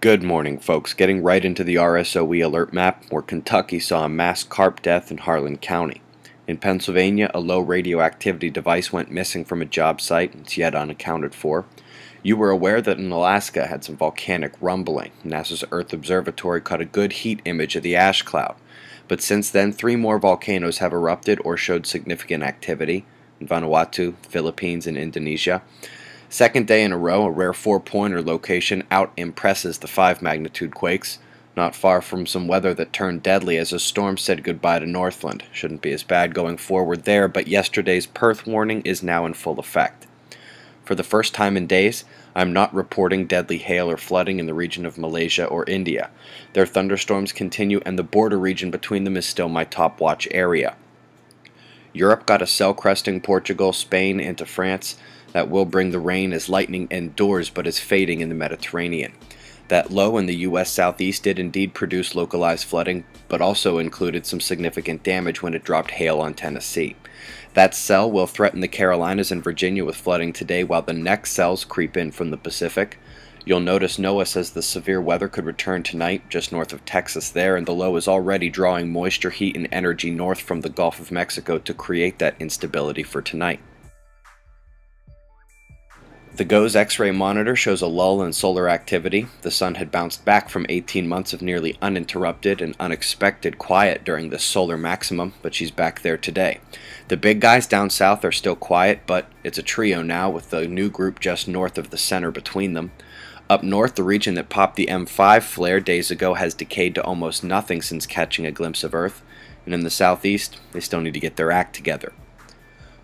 Good morning, folks. Getting right into the RSOE alert map, where Kentucky saw a mass carp death in Harlan County. In Pennsylvania, a low radioactivity device went missing from a job site. It's yet unaccounted for. You were aware that in Alaska had some volcanic rumbling. NASA's Earth Observatory caught a good heat image of the ash cloud. But since then, 3 more volcanoes have erupted or showed significant activity in Vanuatu, Philippines, and Indonesia. Second day in a row, a rare 4-pointer location out-impresses the 5-magnitude quakes, not far from some weather that turned deadly as a storm said goodbye to Northland. Shouldn't be as bad going forward there, but yesterday's Perth warning is now in full effect. For the first time in days, I'm not reporting deadly hail or flooding in the region of Malaysia or India. Their thunderstorms continue, and the border region between them is still my top watch area. Europe got a cell cresting Portugal, Spain, into France. That will bring the rain as lightning endures but is fading in the Mediterranean. That low in the U.S. southeast did indeed produce localized flooding, but also included some significant damage when it dropped hail on Tennessee. That cell will threaten the Carolinas and Virginia with flooding today, while the next cells creep in from the Pacific. You'll notice NOAA says the severe weather could return tonight just north of Texas there, and the low is already drawing moisture, heat, and energy north from the Gulf of Mexico to create that instability for tonight. The GOES X-ray monitor shows a lull in solar activity. The sun had bounced back from 18 months of nearly uninterrupted and unexpected quiet during the solar maximum, but she's back there today. The big guys down south are still quiet, but it's a trio now with the new group just north of the center between them. Up north, the region that popped the M5 flare days ago has decayed to almost nothing since catching a glimpse of Earth, and in the southeast, they still need to get their act together.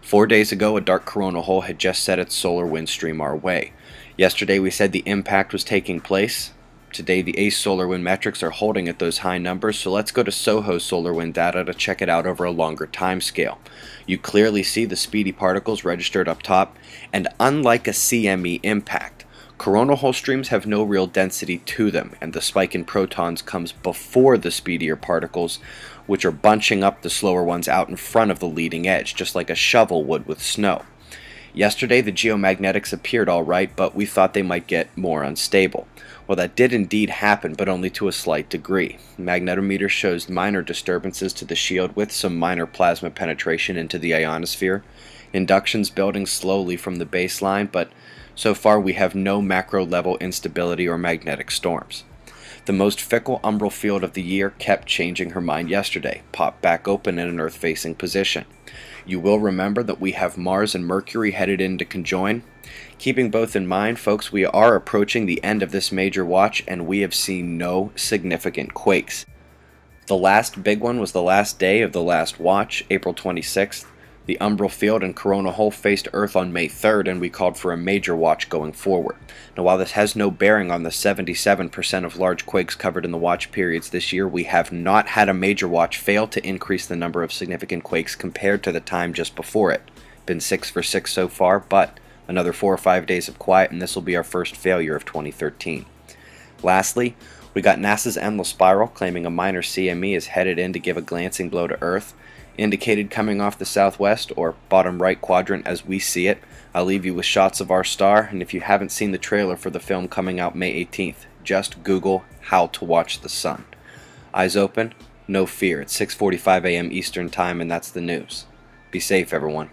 4 days ago, a dark coronal hole had just set its solar wind stream our way. Yesterday, we said the impact was taking place. Today, the ACE solar wind metrics are holding at those high numbers, so let's go to SOHO solar wind data to check it out over a longer time scale. You clearly see the speedy particles registered up top, and unlike a CME impact, coronal hole streams have no real density to them, and the spike in protons comes before the speedier particles, which are bunching up the slower ones out in front of the leading edge, just like a shovel would with snow. Yesterday, the geomagnetics appeared all right, but we thought they might get more unstable. Well, that did indeed happen, but only to a slight degree. Magnetometer shows minor disturbances to the shield with some minor plasma penetration into the ionosphere. Induction's building slowly from the baseline, but so far we have no macro-level instability or magnetic storms. The most fickle umbral field of the year kept changing her mind yesterday, popped back open in an Earth-facing position. You will remember that we have Mars and Mercury headed in to conjoin. Keeping both in mind, folks, we are approaching the end of this major watch, and we have seen no significant quakes. The last big one was the last day of the last watch, April 26th. The umbral field and coronal hole faced Earth on May 3rd, and we called for a major watch going forward. Now, while this has no bearing on the 77% of large quakes covered in the watch periods this year, we have not had a major watch fail to increase the number of significant quakes compared to the time just before it. Been 6 for 6 so far, but another 4 or 5 days of quiet, and this will be our first failure of 2013. Lastly, we got NASA's endless spiral claiming a minor CME is headed in to give a glancing blow to Earth. Indicated coming off the southwest or bottom right quadrant as we see it. I'll leave you with shots of our star, and if you haven't seen the trailer for the film coming out May 18th, just Google how to watch the sun. Eyes open, no fear. It's 6:45 a.m. Eastern Time, and that's the news. Be safe, everyone.